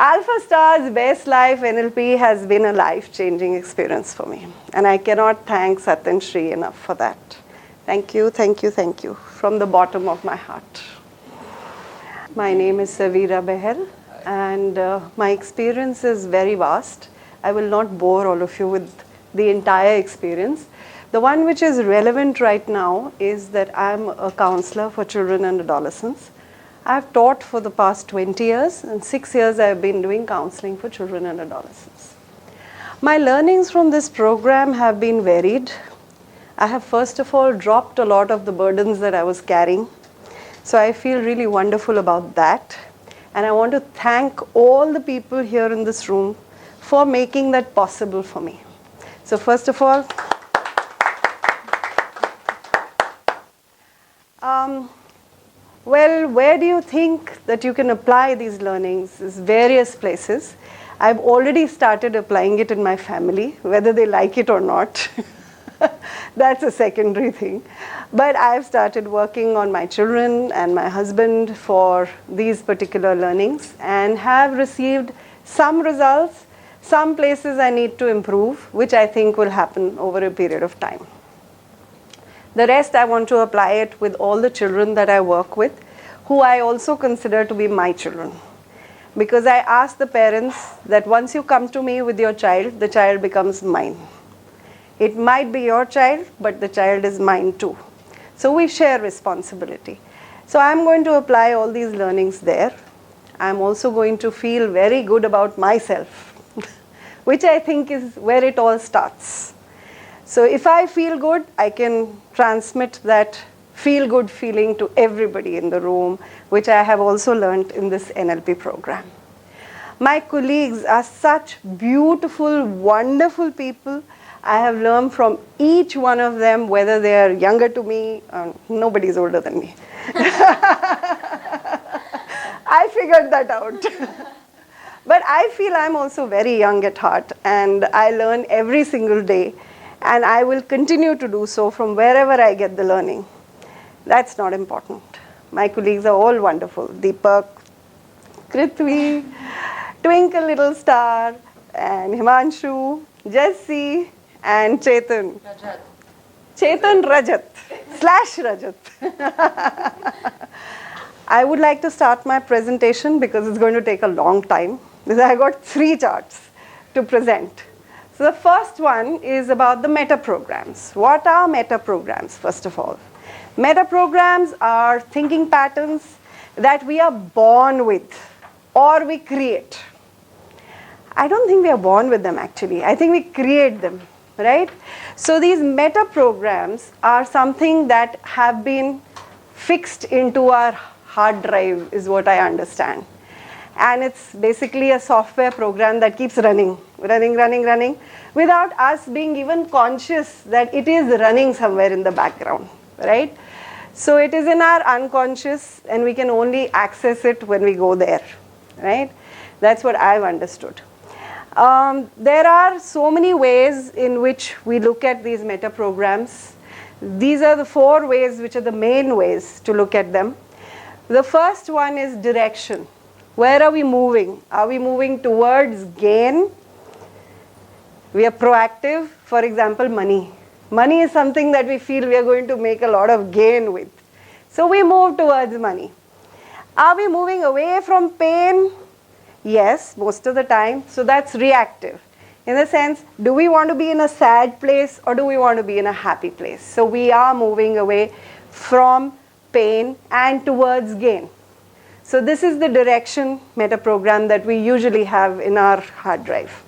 AlphaStars BestLife NLP has been a life-changing experience for me. And I cannot thank Satyan Shri enough for that. Thank you, thank you, thank you from the bottom of my heart. My name is Saveera Behel, and my experience is very vast. I will not bore all of you with the entire experience. The one which is relevant right now is that I'm a counselor for children and adolescents. I've taught for the past 20 years, and 6 years I've been doing counseling for children and adolescents. My learnings from this program have been varied. I have first of all dropped a lot of the burdens that I was carrying. So I feel really wonderful about that. And I want to thank all the people here in this room for making that possible for me. So first of all, well, where do you think that you can apply these learnings? Is various places. I've already started applying it in my family, whether they like it or not. That's a secondary thing. But I've started working on my children and my husband for these particular learnings and have received some results. Some places I need to improve, which I think will happen over a period of time. The rest I want to apply it with all the children that I work with, who I also consider to be my children. Because I ask the parents that once you come to me with your child, the child becomes mine. It might be your child, but the child is mine too. So we share responsibility. So I'm going to apply all these learnings there. I'm also going to feel very good about myself, which I think is where it all starts. So if I feel good, I can transmit that feel-good feeling to everybody in the room, which I have also learned in this NLP program. My colleagues are such beautiful, wonderful people. I have learned from each one of them, whether they are younger to me, nobody's older than me. I figured that out. But I feel I'm also very young at heart, and I learn every single day. And I will continue to do so from wherever I get the learning. That's not important. My colleagues are all wonderful. Deepak, Krithvi, Twinkle Little Star, and Himanshu, Jesse, and Chetan. Rajat. Chetan Rajat, /Rajat. I would like to start my presentation because it's going to take a long time. I got 3 charts to present. So the first one is about the meta programs. What are meta programs, first of all? Meta programs are thinking patterns that we are born with or we create. I don't think we are born with them actually. I think we create them, right? So these meta programs are something that have been fixed into our hard drive is what I understand. And it's basically a software program that keeps running without us being even conscious that it is running somewhere in the background, right? So it is in our unconscious and we can only access it when we go there, right? That's what I've understood. There are so many ways in which we look at these meta programs. These are the 4 ways which are the main ways to look at them. The first one is direction. Where are we moving? Are we moving towards gain? We are proactive. For example, money. Money is something that we feel we are going to make a lot of gain with. So we move towards money. Are we moving away from pain? Yes, most of the time. So that's reactive. In the sense, do we want to be in a sad place or do we want to be in a happy place? So we are moving away from pain and towards gain. So this is the direction meta program that we usually have in our hard drive.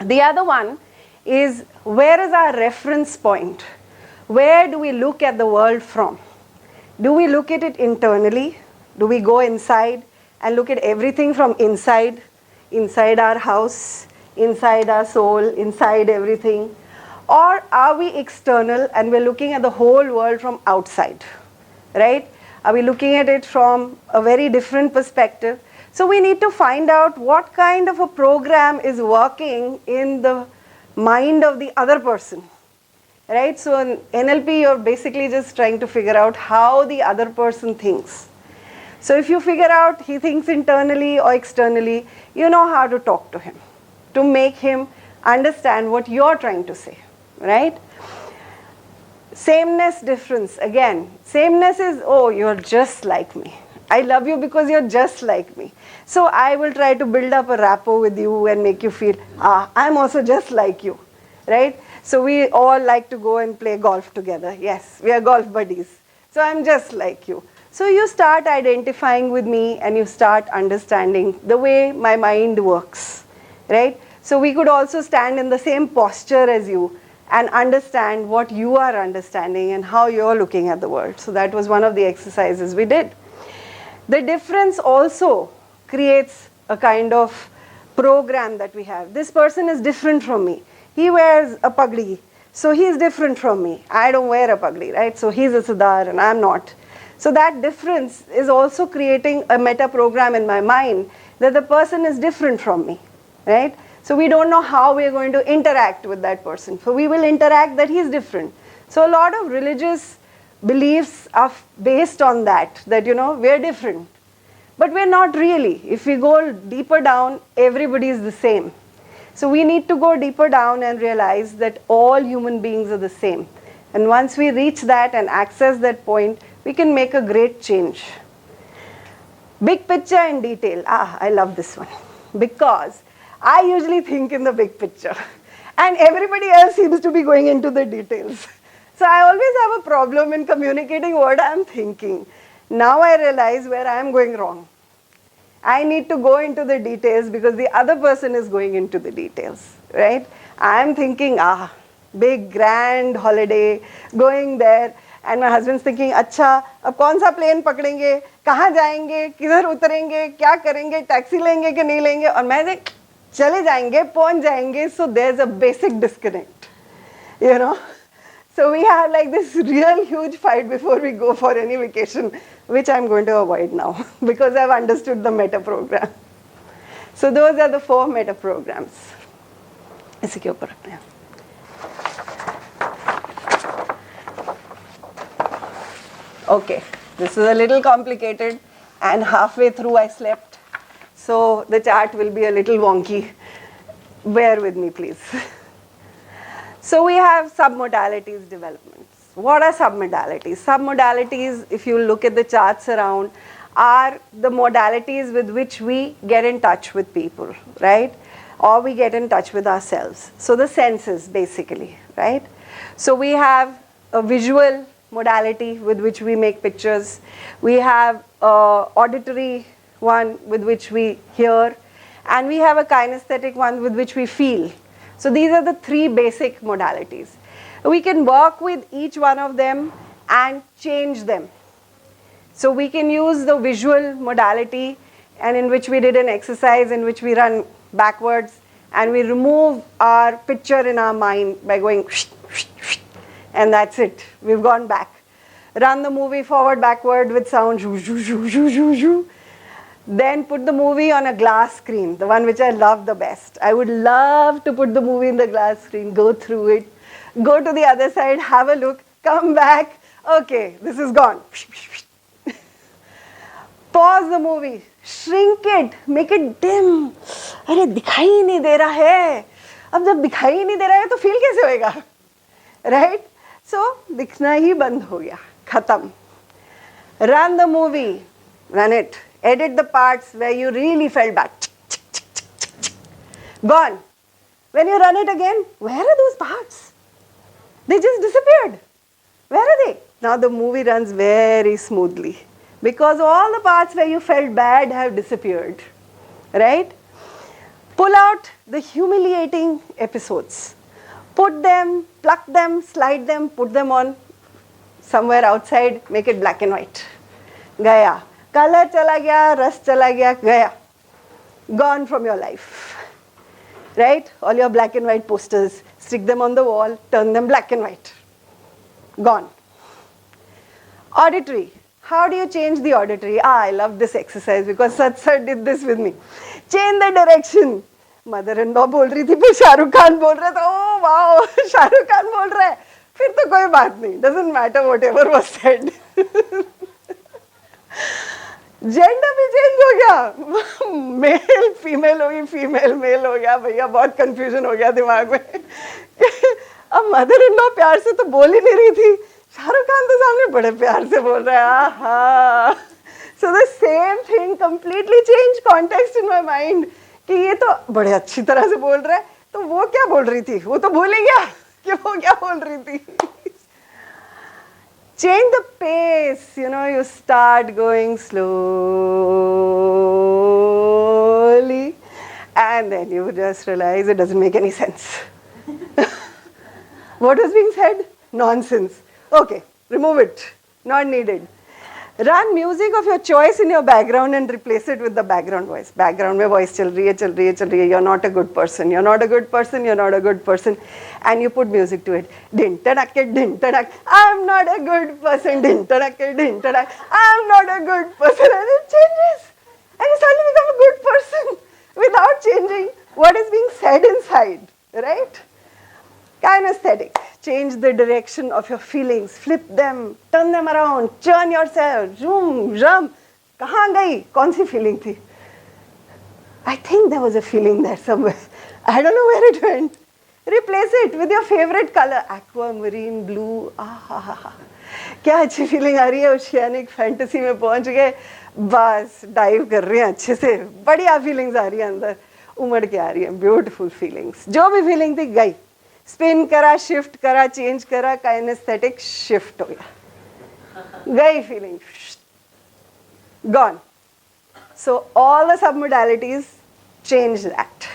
The other one is, where is our reference point? Where do we look at the world from? Do we look at it internally? Do we go inside and look at everything from inside our house, inside our soul, inside everything? Or are we external and we're looking at the whole world from outside, right? Are we looking at it from a very different perspective? So we need to find out what kind of a program is working in the mind of the other person, right? So in NLP, you're basically just trying to figure out how the other person thinks. So if you figure out he thinks internally or externally, you know how to talk to him, to make him understand what you're trying to say, right? Sameness, difference. Again, sameness is, oh, you're just like me. I love you because you're just like me. So I will try to build up a rapport with you and make you feel, I'm also just like you, right? So we all like to go and play golf together. Yes, we are golf buddies. So I'm just like you. So you start identifying with me and you start understanding the way my mind works, right? So we could also stand in the same posture as you and understand what you are understanding and how you're looking at the world. So that was one of the exercises we did. The difference also creates a kind of program that we have. This person is different from me. He wears a pagdi, so he is different from me. I don't wear a pagdi, right? So he's a Siddhar and I'm not. So that difference is also creating a meta program in my mind that the person is different from me, right? So we don't know how we're going to interact with that person. So we will interact that he's different. So a lot of religious beliefs are based on that, we're different. But we're not really. If we go deeper down, everybody is the same. So we need to go deeper down and realize that all human beings are the same. And once we reach that and access that point, we can make a great change. Big picture and detail. I love this one. Because I usually think in the big picture. And everybody else seems to be going into the details. So I always have a problem in communicating what I'm thinking. Now I realize where I'm going wrong. I need to go into the details because the other person is going into the details, right? I'm thinking, big grand holiday, going there. And my husband's thinking, अच्छा, अब कौन सा plane पकड़ेंगे, कहाँ जाएंगे, किधर उतरेंगे, क्या करेंगे, taxi लेंगे कि नहीं लेंगे, और मैं देख, चले जाएंगे, पहुंच जाएंगे. So there's a basic disconnect, So we have like this real huge fight before we go for any vacation, which I'm going to avoid now because I've understood the meta program. So those are the 4 meta programs. इसी के ऊपर रखते हैं. Okay, this is a little complicated and halfway through I slept. So the chart will be a little wonky. Bear with me, please. So we have sub-modalities developments. What are sub-modalities? Sub-modalities, if you look at the charts around, are the modalities with which we get in touch with people, right? Or we get in touch with ourselves. So the senses, basically, right? So we have a visual modality with which we make pictures. We have an auditory one with which we hear. And we have a kinesthetic one with which we feel. So these are the 3 basic modalities. We can work with each one of them and change them. So we can use the visual modality, and in which we did an exercise in which we run backwards and we remove our picture in our mind by going and that's it. We've gone back. Run the movie forward, backward with sound. Then put the movie on a glass screen, the one which I love the best. I would love to put the movie in the glass screen, go through it, go to the other side, have a look, come back. Okay, this is gone. Pause the movie, shrink it, make it dim. अरे दिखाई ही नहीं दे रहा है. अब जब दिखाई ही नहीं दे रहा है तो फील कैसे होएगा? Right? So दिखना ही बंद हो गया, खत्म. Run the movie, run it. Edit the parts where you really felt bad. Gone. When you run it again, where are those parts? They just disappeared. Where are they? Now the movie runs very smoothly because all the parts where you felt bad have disappeared. Right? Pull out the humiliating episodes. Put them, pluck them, slide them, put them on somewhere outside, make it black and white. Gaya. Color chala gaya, ras chala gaya, gaya. Gone from your life. Right? All your black and white posters, stick them on the wall, turn them black and white. Gone. Auditory. How do you change the auditory? I love this exercise because Sat sir did this with me. Change the direction. Mother-in-law बोल रही थी, फिर शाहरुख खान बोल रहा था. Oh wow, Shahrukh Khan बोल रहा है. फिर तो कोई बात नहीं. Doesn't matter whatever was said. Gender भी चेंज हो गया, मेल फीमेल हो गई, फीमेल मेल हो गया, भैया बहुत कंफ्यूजन हो गया दिमाग में। अब मदर इन लॉ प्यार से तो बोल ही नहीं रही थी, शाहरुख खान तो सामने बड़े प्यार से बोल रहा है, आहा। So the same thing completely change context in my mind कि ये तो बड़े अच्छी तरह से बोल रहा है, तो वो क्या बोल रही थी, वो तो भूल ही गया कि वो क्या बोल रही थी। Change the pace, you start going slowly and then you just realize it doesn't make any sense. What was being said? Nonsense. Okay, remove it. Not needed. Run music of your choice in your background and replace it with the background voice. Background mein voice chal rahi hai, chal rahi hai, chal rahi hai. You're not a good person. You're not a good person. You're not a good person. And you put music to it. Din tadak, din tadak. I'm not a good person. Din tadak, din tadak. I'm not a good person. And it changes. And you suddenly become a good person without changing what is being said inside. Right? Kinesthetic. Change the direction of your feelings. Flip them. Turn them around. Churn yourself. Zoom, jump. कहाँ गई? कौन सी feeling थी? I think there was a feeling there somewhere. I don't know where it went. Replace it with your favorite color. Aquamarine blue. Ah, क्या अच्छी feeling आ रही है, oceanic fantasy में पहुंच गए. बस dive कर रहे हैं अच्छे से. बढ़िया feelings आ रही है अंदर. उमड़ के आ रही है. Beautiful feelings. जो भी feeling थी गई. स्पिन करा, शिफ्ट करा, चेंज करा, काइनेस्थेटिक शिफ्ट हो गया, गई feeling, gone. So all the sub modalities change that.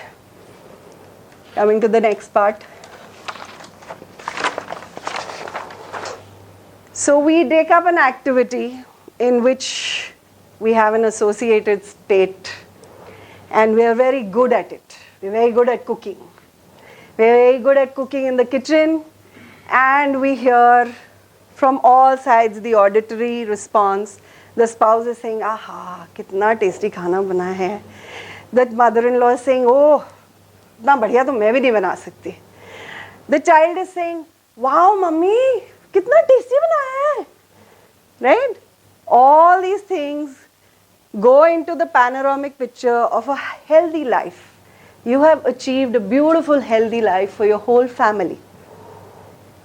Coming to the next part. So we take up an activity in which we have an associated state and we are very good at it. We are very good at cooking. We're very good at cooking in the kitchen, and we hear from all sides the auditory response. The spouse is saying, "Aha, कितना tasty खाना बना है." The mother-in-law is saying, "Oh, इतना बढ़िया तो मैं भी नहीं बना सकती." The child is saying, "Wow, mummy, कितना tasty बनाया है." Right? All these things go into the panoramic picture of a healthy life. You have achieved a beautiful, healthy life for your whole family,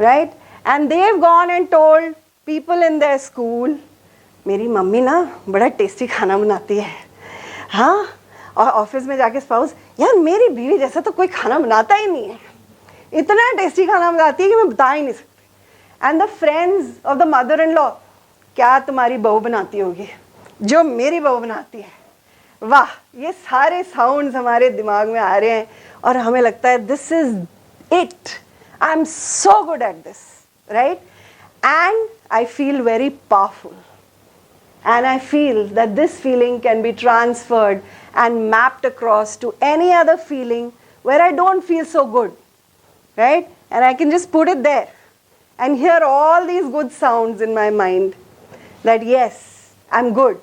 right? And they've gone and told people in their school, मेरी mummy ना बड़ा tasty खाना बनाती है, हाँ. और office में जाके स्पाउस, यार मेरी बीवी जैसा तो कोई खाना बनाता ही नहीं है, इतना टेस्टी खाना बनाती है कि मैं बता ही नहीं सकती. And the friends of the mother-in-law, क्या तुम्हारी बहू बनाती होगी जो मेरी बहू बनाती है. वाह, ये सारे साउंड्स हमारे दिमाग में आ रहे हैं और हमें लगता है this is it, I am so good at this, right? And I feel very powerful, and I feel that this feeling can be transferred and mapped across to any other feeling where I don't feel so good, right? And I can just put it there and hear all these good sounds in my mind that yes, I'm good.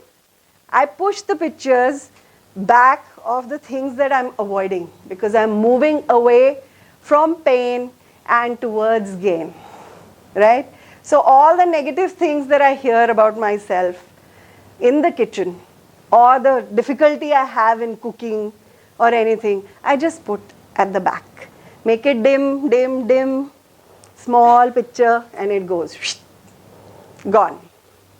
I push the pictures back of the things that I'm avoiding because I'm moving away from pain and towards gain, right? So all the negative things that I hear about myself in the kitchen or the difficulty I have in cooking or anything, I just put at the back. Make it dim, dim, dim, small picture, and it goes, gone,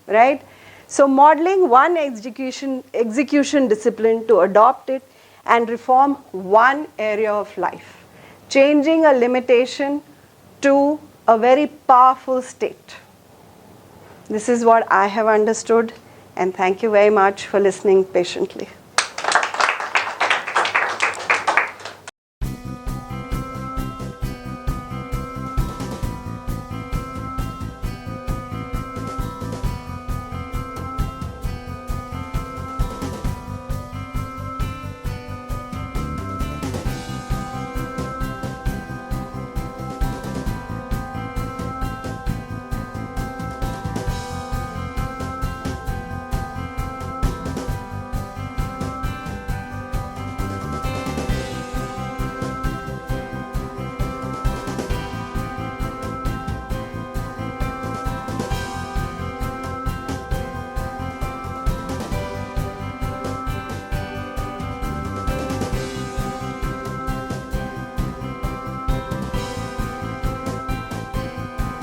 right? So modeling one execution discipline to adopt it and reform one area of life. Changing a limitation to a very powerful state. This is what I have understood, and thank you very much for listening patiently.